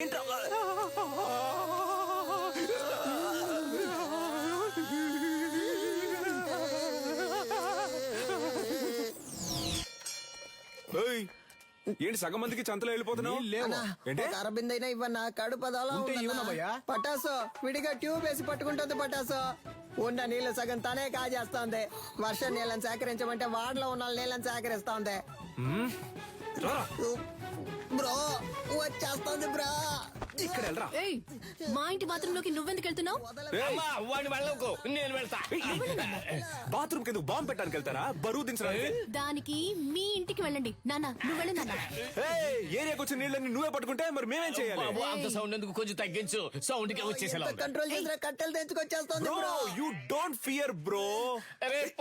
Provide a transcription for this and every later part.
ఏంటి సగం మందికి చంతలో వెళ్ళిపోతున్నావు? అరబిందైనా ఇవ్వన్నా కడుపదలా పటాసు విడిగా ట్యూబ్ వేసి పట్టుకుంటుంది. పటాసు ఉన్న నీళ్లు సగం తనే కాజేస్తోంది. వర్షం నీళ్ళని సేకరించమంటే వాడలో ఉన్న నీళ్ళని సేకరిస్తోంది. బ్రో వచ్చేస్తోంది బ్రో. ఇక్కడ మా ఇంటి బాత్రూమ్ లోకి నువ్వెందుకు వెళ్తున్నావు? నేను వెళ్తా. బాత్రూమ్ కింద బాంబు పెట్టడానికి వెళ్తారా? బరువు దించడానికి? దానికి మీ ఇంటికి వెళ్ళండి. నాన్న నువ్వు వెళ్ళి నాన్న. ఏరియాకి వచ్చిన నీళ్ళని నువ్వే పట్టుకుంటే మరి మేమేం చేయాలి? అంత సౌండ్ ఎందుకు, కొంచెం తగ్గించు. సౌండ్ కి వచ్చేసేలా కంట్రోల్ చేసిన కట్టెలు తెచ్చుకొచ్చేస్తోంది bro. You don't fear bro.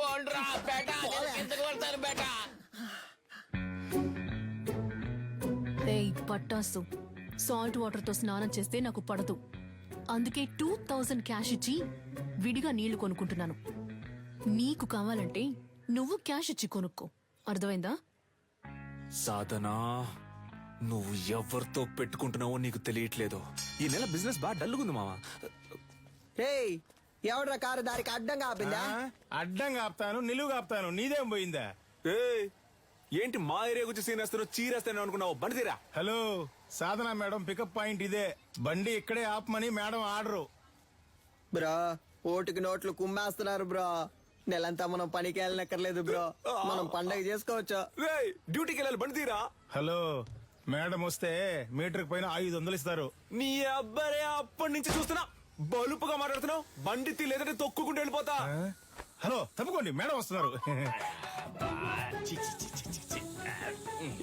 పోండ్రా బేటా, ఎందుకు వెళ్తారు బేటా? పట్టాసు సాల్ట్ వాటర్ తో స్నానం చేస్తే నాకు పడదు. అందుకే 2000 క్యాష్ ఇచ్చి విడిగా నీళ్లు కొనుక్కుంటున్నాను. నీకు కావాలంటే నువ్వు క్యాష్ ఇచ్చి కొనుక్కో. అర్థమైందా? సాధనా, నువ్వు ఎవరితో పెట్టుకుంటున్నావో నీకు తెలియట్లేదు. ఈ నెల బిజినెస్ బాగా డల్లుగుంది మావా. ఎవడ్రా కారు దారికి అడ్డంగా ఆపిందా? అడ్డంగా ఆపుతాను, నిలువుగా ఆపుతాను. నీదేం పోయిందా? ఏంటి మా ఏరియా గురించి సీనేస్తాను, చీరేస్తాను అనుకున్నావు? బండి తీరా. హలో, సాధన మేడం పికప్ పాయింట్ ఇదే. బండి ఇక్కడే ఆపమని మేడం ఆర్డరు. బ్రో ఓటుకి నోట్లు కుమ్మేస్తున్నారు బ్రో. నెలంతా మనం పనికి వెళ్ళనక్కర్లేదు బ్రో. మనం పండగ చేసుకోవచ్చు. డ్యూటీకి వెళ్ళాలి, బండి తీరా. హలో, మేడం వస్తే మీటర్ పైన 500 ఇస్తారు. నీ అబ్బరే, అప్పటి నుంచి చూస్తున్నా బలుపుగా మాట్లాడుతున్నావు. బండి తీ, లేదంటే తొక్కుకుంటూ వెళ్ళిపోతా. హలో తప్పుకోండి, మేడం వస్తున్నారు.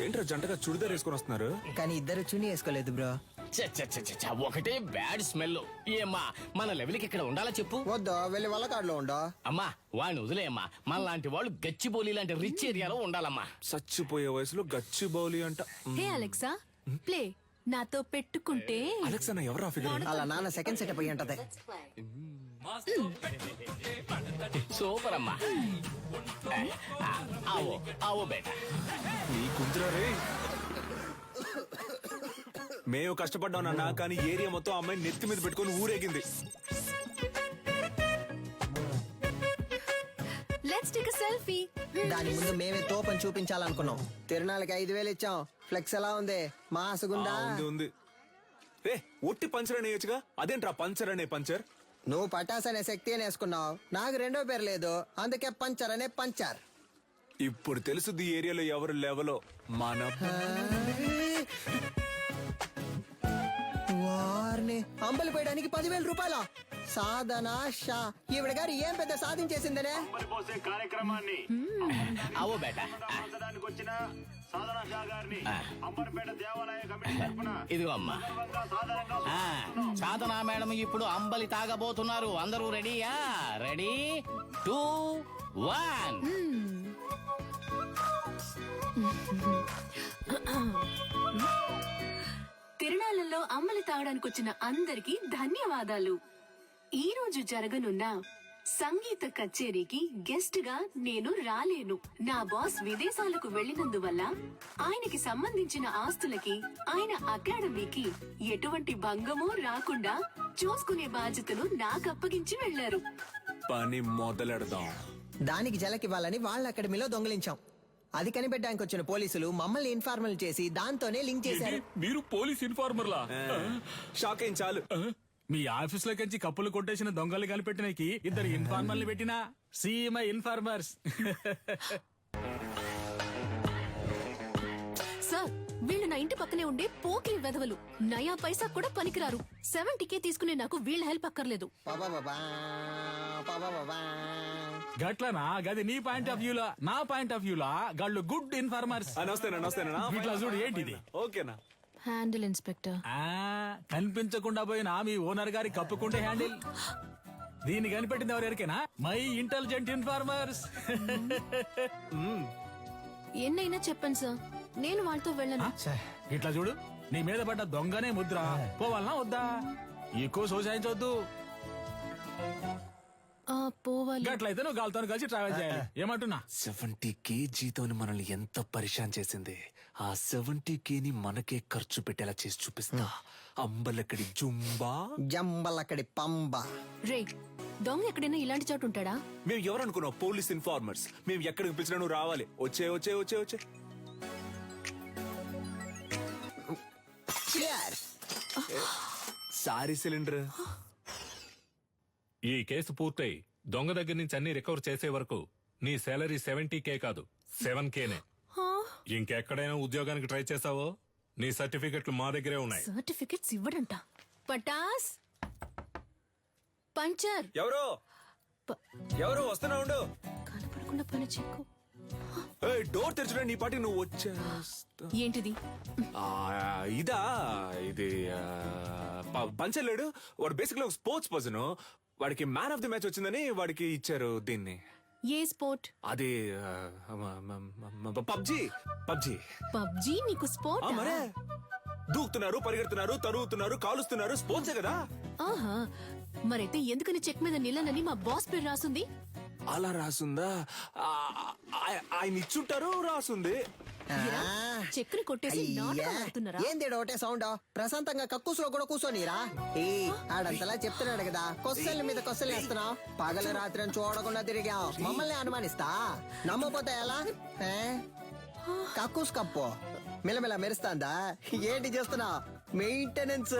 ఏంట్రా జంటగా చుడిదార్ వేసుకొని వస్తున్నారు? కానీ ఇద్దరు చుని వేసుకోలేదు బ్రో. ఒకటే బ్యాడ్ స్మెల్. ఏమ్మా మన లెవెల్కి ఇక్కడ ఉండాలా చెప్పు? వద్దు, వెళ్ళి వల్లకాడులో ఉండో. అమ్మా వాడిని వదిలేయమ్మా. మన లాంటి వాళ్ళు గచ్చిబౌలి లాంటి రిచ్ ఏరియాలో ఉండాలమ్మా. చచ్చిపోయే వయసులో గచ్చి బౌలి అంట. హే అలెక్సా, ప్లే. నాతో పెట్టుకుంటే అలెక్సా ఎవరా ఫిగర్? అలా నాన్న సెకండ్ సెటప్ అయ్యి ఉంటది. సూపర్ అమ్మా. ఆవో ఆవో బేటా. నీ కుంతురా రే. మేము కష్టపడ్డాం నాన్న, కానీ ఏరియా మొత్తం అమ్మాయి నెత్తి మీద పెట్టుకుని ఊరేగింది. Let's take a selfie. దాని ముందు మేమే తోపని చూపించాలనుకున్నాం. తిరునాళ్ళకి 5000 ఇచ్చాం. ఫ్లెక్స్ ఎలా ఉంది? మాసుగుందా? ఉంది. రే ఒట్టి పంచర్ అని వేయచ్చుగా, అదేంట్రా పంచర్ అనే పంచర్? నువ్వు పటాస్ అనే శక్తి అని వేసుకున్నావు. నాకు రెండో పేరు లేదు, అందుకే పంచర్ అనే పంచర్. ఇప్పుడు తెలుసుది ఏరియాలో ఎవరు లెవెలో. మన వారిని అంబలి పోయడానికి 10,000 రూపాయల సాధన షా. ఈవిడ గారు ఏం పెద్ద సాధించేసిందనే కార్యక్రమాన్ని ఆవో బేటా. ఇదిగో అమ్మా. సాధనా మేడం ఇప్పుడు అంబలి తాగబోతున్నారు. అందరూ రెడీయా? రెడీ 2 1. తిరునాళ్ళలో అమ్మలి తాగడానికి వచ్చిన అందరికీ ధన్యవాదాలు. ఈ రోజు జరగనున్న సంగీత కచేరీకి గెస్ట్ గా నేను రాలేను. నా బాస్ విదేశాలకు వెళ్లినందువల్ల ఆయనకి సంబంధించిన ఆస్తులకి, ఆయన అకాడమీకి ఎటువంటి భంగమూ రాకుండా చూసుకునే బాధ్యతను నాకు అప్పగించి వెళ్లారు. పని మొదలెడదాం. దానికి జలకివ్వాలని వాళ్ళ అకాడమీలో దొంగిలించాం. అది కనిపెట్టడానికి వచ్చిన పోలీసులు మమ్మల్ని ఇన్ఫార్మల్ చేసి దాంతోనే లింక్ చేశారు. మీరు పోలీస్ ఇన్ఫార్మర్లా? షాక్ అయిన చాలు. మీ ఆఫీస్ లోకి కప్పులు కొట్టేసిన దొంగలు కనిపెట్టినకి 2 ఇన్ఫార్మర్లు పెట్టినా సీఎంఐ ఇన్ఫార్మర్స్. సార్, వీళ్ళు నా ఇంటి పక్కనే ఉండే పోకిరి వెధవలు. నయా పైసా కూడా పనికిరారు. 70K తీసుకునే నాకు వీళ్ళ హెల్ప్ అక్కర్లేదు. గట్లనా? గది నీ పాయింట్ ఆఫ్ వ్యూలా. నా పాయింట్ ఆఫ్ వ్యూలా గాళ్ళు గుడ్ ఇన్ఫార్మర్స్. నమస్తేనా. ఇట్లా చూడు, ఏంటిది? ఓకేనా? Handle inspector. కనిపించకుండా పోయినా మీ ఓనర్ గారి కప్పుకుంటే హ్యాండిల్. దీన్ని కనిపెట్టింది ఎవరికైనా? My intelligent informers. ఎన్నైనా చెప్పండి సార్, నేను వాళ్ళతో వెళ్ళను. ఇట్లా చూడు, నీ మీద పడ్డ దొంగనే ముద్ర. పోవాలనా వద్దా? ఎక్కువ సోసాయించవద్దు. పోవాలి. గట్లయితే నువ్వు గాలితో కలిసి ట్రావెల్ చేయాలి. ఏమంటున్నా 70K జీతం మనల్ని ఎంత పరిశాన్ చేసింది. ఆ 70K ని మనకే ఖర్చు పెట్టేలా చేసి చూపిస్తా. అంబలక్కడి జుంబా. జంబలక్కడి పంబ. రే దొంగ ఎక్కడైనా ఇలాంటి చోటు ఉంటాడా? మేము ఎవరనుకున్నావు? Police informers. మేము ఎక్కడికి పిలిచినా నువ్వు రావాలి. వచ్చే వచ్చే వచ్చే వచ్చే. Sorry cylinder. ఈ కేసు పూర్తయి దొంగ దగ్గర నుంచి అన్ని రికవర్ చేసే వరకు నీ సాలరీ 70K కాదు 7Kనే. ఇంకెక్కడైనా ఉద్యోగానికి ట్రై చేసావో నీ సర్టిఫికెట్లు మా దగ్గరే ఉన్నాయి. సర్టిఫికెట్స్ ఇవ్వడంట. పటాస్ పంచర్. ఎవరు ఎవరు వస్తున్నా ఉండు. కనపడకుండా పని చెక్కు. డోర్ తెరచడా నీ పాటికి నువ్వు వచ్చేస్తా. ఏంటిది? ఇదా ఇది పంచలేడు. వాడు బేసిక్లీ ఒక స్పోర్ట్స్ పర్సన్. వాడికి మ్యాన్ ఆఫ్ ది మ్యాచ్ వచ్చిందని వాడికి ఇచ్చారు దీన్ని. ఏ స్పోర్ట్? అది పబ్జి. పబ్జి పబ్జి నీకు స్పోర్ట్? మరే దూకుతున్నారు, పరిగెడుతున్నారు, తరుగుతున్నారు, కాలుస్తున్నారు. స్పోర్ట్సే కదా. ఆహా, మరైతే ఎందుకని చెక్ మీద నిలనని మా బాస్ పేరు రాసుంది? అలా రాసుందా? ఆయన ఇచ్చుంటారు, రాసుంది. చెక్కుని కొట్టేసి నాటకం ఆడుతున్నారా? ఏంది ఒకటే సౌండ్? ప్రశాంతంగా కక్కుసులో కూడా కూర్చోనిరా. ఆడంతలా చెప్తున్నాడు కదా, కొస్సల మీద కొస్సలు వేస్తున్నావు. పగలు రాత్రి అని చూడకుండా తిరిగావు. మమ్మల్ని అనుమానిస్తా. నమ్మపోతే ఎలా? కక్కుస్ కప్పు మిలమిల మెరుస్తాందా? ఏంటి చేస్తున్నావు? మెయింటెనెన్స్.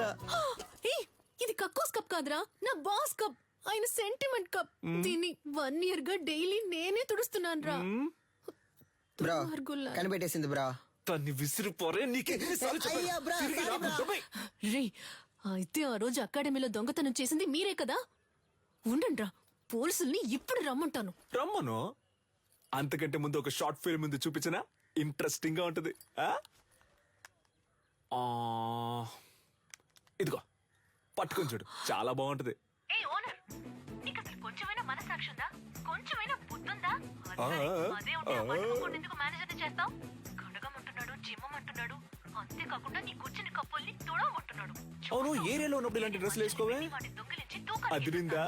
ఇది కక్కోస్ కప్ కాదురా, నా బాస్ కప్. ఆయన సెంటిమెంట్ కప్. దీన్ని 1 year గా డైలీ నేనే తుడుస్తున్నాను రా. బ్రో కనిపెట్టేసింది బ్రో. తన్ని విసిరిపోరే. అయ్యా బ్రో, రే అయితే ఆ రోజు అకాడమీలో దొంగతనం చేసింది మీరే కదా? ఉండండ్రా, పోలీసుల్ని ఇప్పుడు రమ్మంటాను. రమ్మను. అంతకంటే ముందు ఒక షార్ట్ ఫిల్మ్ ముందు చూపించనా? ఇంట్రెస్టింగ్ గా ఉంటది. ఇదిగో పట్టుకొని చూడు, చాలా బాగుంటది. కొంచెమైనా మనసాక్షి ఉందా? కొంచెమైనా బుద్ధుందా? అదే ఉంటే ఎందుకు మేనేజర్ చేస్తావు? కడగమంటున్నాడు, చిమ్మమంటున్నాడు. అంతేకాకుండా నీ కూర్చుని కప్పుల్ని తుడవమంటున్నాడు. అవును, ఏరియాలో ఉన్నప్పుడు ఇలాంటి డ్రెస్సులు వేసుకోవే. వాడిని దొంగిలించి తూకాలు అదిరిందా?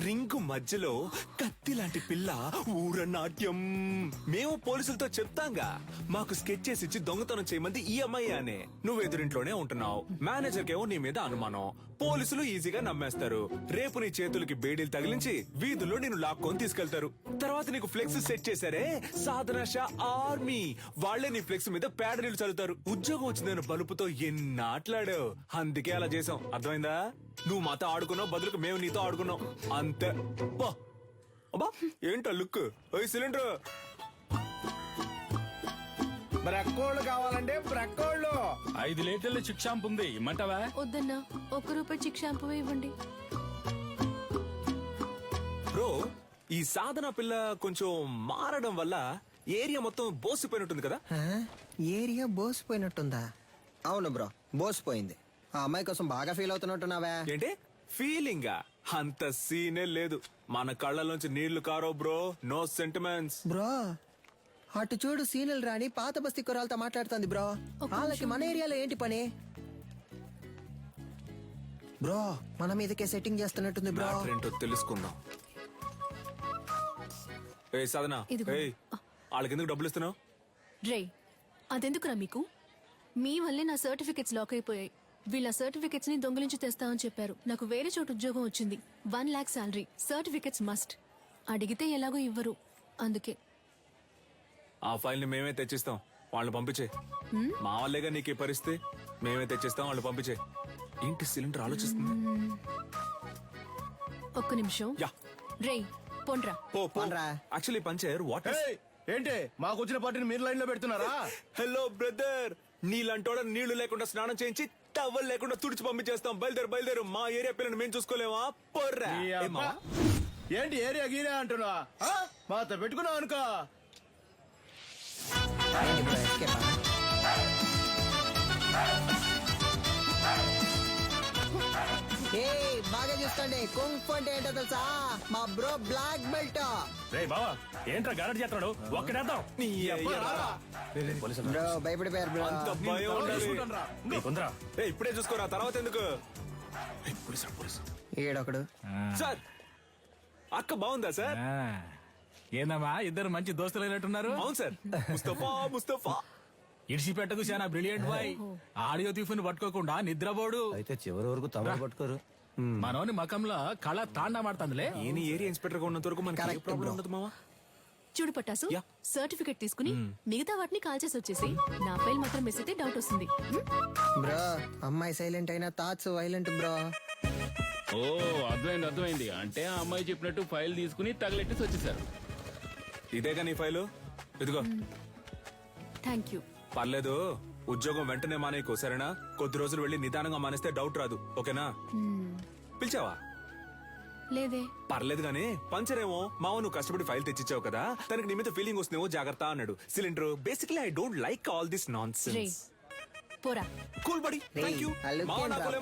రింగు మధ్యలో కత్తి లాంటి పిల్ల ఊరనాట్యం. మేము పోలీసులతో చెప్తాంగా, మాకు స్కెచ్ చేసి ఇచ్చి దొంగతనం చేయమంది ఈ అమ్మాయి అనే. నువ్వు ఎదురింట్లోనే ఉంటున్నావు. మేనేజర్ కేమో నీ మీద అనుమానం. పోలీసులు ఈజీగా నమ్మేస్తారు. రేపు నీ చేతులకి బేడీలు తగిలించి వీధుల్లో నేను లాక్కొని తీసుకెళ్తారు. తర్వాత నీకు ఫ్లెక్స్ సెట్ చేశారే, సాధన షా ఆర్మీ. వాళ్లే నీ ఫ్లెక్స్ మీద పేడ నీళ్లు చల్లుతారు. ఉద్యోగం వచ్చిందని బలుపుతో ఎన్నాట్లాడావు. అందుకే అలా చేసాం. అర్థమైందా? నువ్వు మాతో ఆడుకున్నావు, బదులుకు మేము నీతో ఆడుకున్నాం. అంతే. అబ్బా ఏంటో లుక్. సిలిండర్ బ్రక్కోళ్ళు కావాలంటే బ్రక్కోళ్ళు. 5 లీటర్ల చిక్ షాంపూ ఉంది, ఇమ్మంటావా? వద్దన్నా, 1 రూపాయి చిక్ షాంపూ ఇవ్వండి. బ్రో, ఈ సాధన పిల్ల కొంచెం మారడం వల్ల ఏరియా మొత్తం బోసిపోయినట్టుంది కదా. ఏరియా బోసిపోయినట్టుందా? అవును బ్రో, బోసిపోయింది. ఆ అమ్మాయి కోసం బాగా ఫీల్ అవుతున్నట్టున్నావే. ఏంటి ఫీలింగా? అంత సీనే లేదు. మన కళ్ళలోంచి నీళ్లు కారో బ్రో. No sentiments. బ్రో అటు చూడు, సీనియల్ రాణి పాత బస్తీ కుర్రాలతో మాట్లాడుతుంది బ్రో. వాళ్ళకి మన ఏరియాలో ఏంటి పని? బ్రో మన మీదకే సెట్టింగ్ చేస్తున్నట్టుంది బ్రో. ఏంటో తెలుసుకుందాం. ఏ సాధన, ఇదిగో. వాళ్ళకి ఎందుకు డబ్బులు ఇస్తున్నావు? రే అదెందుకురా మీకు? మీ వల్లే నా సర్టిఫికెట్స్ లాక్ అయిపోయాయి. వీళ్ళ సర్టిఫికెట్స్ ని దొంగిలించి తెస్తామని చెప్పారు. నాకు వేరే చోటు ఉద్యోగం వచ్చింది. 1 lakh శాలరీ. Certificates must. అడిగితే ఎలాగో ఇవ్వరు. అందుకే ఆ ఫైల్ ని మేమే తెచ్చిస్తాం. వాళ్ళు పంపించే. మా వాళ్ళేగా నీకు పరిస్థితి. మేమే తెచ్చిస్తాం, వాళ్ళు పంపించే. ఏంటి సిలిండర్ ఆలోచిస్తుంది? ఒక్క నిమిషం. యా రే పొండ్రా. పోన్రా. యాక్చువల్లీ పంచర్ వాట్ ఏంటి మాకు వచ్చిన పార్టీని మీరు లైన్ లో పెడుతున్నారా? హలో బ్రదర్, నీళ్ళంటోడ నీళ్లు లేకుండా స్నానం చేయించి టవల్ లేకుండా తుడిచి పంపించేస్తాం. బయలుదేరు. మా ఏరియా పిల్లని మేము చూసుకోలేమా? పొర్రా. ఈ అబ్బా. ఏంటి ఏరియా గీరియా అంటున్నా? మాతో పెట్టుకున్నావు అనుకో. బాగా చూసుకోండి. కుంఫ్ అంటే ఏంటో తెలుసా? మా బ్రో బ్లాక్ బెల్ట్. రే బావా, ఏంట్రా గారడి చేస్తున్నాడు? ఒక్కడేద్దాం. బ్రో భయపడిపోయారు బ్రో. అంత భయం ఉండాలి. నీకుందరా? ఇప్పుడే చూసుకోరా, తర్వాత ఎందుకు? ఈడొకడు. సార్ అక్క బాగుందా సార్? ఆ, ఏందమ్మా ఇద్దరు మంచి దోస్తులు అయినట్టున్నారు. అవును సార్. ముస్తఫా ఇడిచిపెట్టకు చాలా బ్రిలియంట్ బాయ్. ఆడియో తీఫుని పట్టుకోకుండా నిద్రపోడు. అయితే చివరి వరకు తమరు పట్టుకోరు. మనోని మకంలో కళ తాండా మాడుతుందిలే. ఈయన ఏరియా ఇన్స్పెక్టర్ గా ఉన్నంత వరకు మనకి Correct, ప్రాబ్లం bro. ఉండదు మావా. చూడు పట్టాసు, యా. సర్టిఫికెట్ తీసుకుని మిగతా వాటిని కాల్ చేసి వచ్చేసి నా ఫైల్ మాత్రం మిస్ అయితే డౌట్ వస్తుంది. బ్రో అమ్మాయి సైలెంట్ అయినా థాట్స్ వైలెంట్ బ్రో. ఓ అర్థమైంది అంటే ఆ అమ్మాయి చెప్పినట్టు ఫైల్ తీసుకుని తగలెట్టేసి వచ్చేసారు. ఇదేగా నీ ఫైలు, ఇదిగో. Thank you. పర్లేదు, ఉద్యోగం వెంటనే మానేయకు సరేనా? కొద్ది రోజులు వెళ్ళి నిదానంగా మానేస్తే డౌట్ రాదు, ఓకేనా? పిలిచావా? లేదే. పర్లేదు గానీ పంచర్ ఏమో మావ నువ్వు కష్టపడి ఫైల్ తెచ్చిచ్చావు కదా, తనకి నీ మీద ఫీలింగ్ వస్తుందేమో జాగ్రత్త అన్నాడు. Cylinder basically I don't like all this nonsense. పోరా. Cool buddy, thank you. ఆ look మావ ఏంట్రా, నాకోలేమో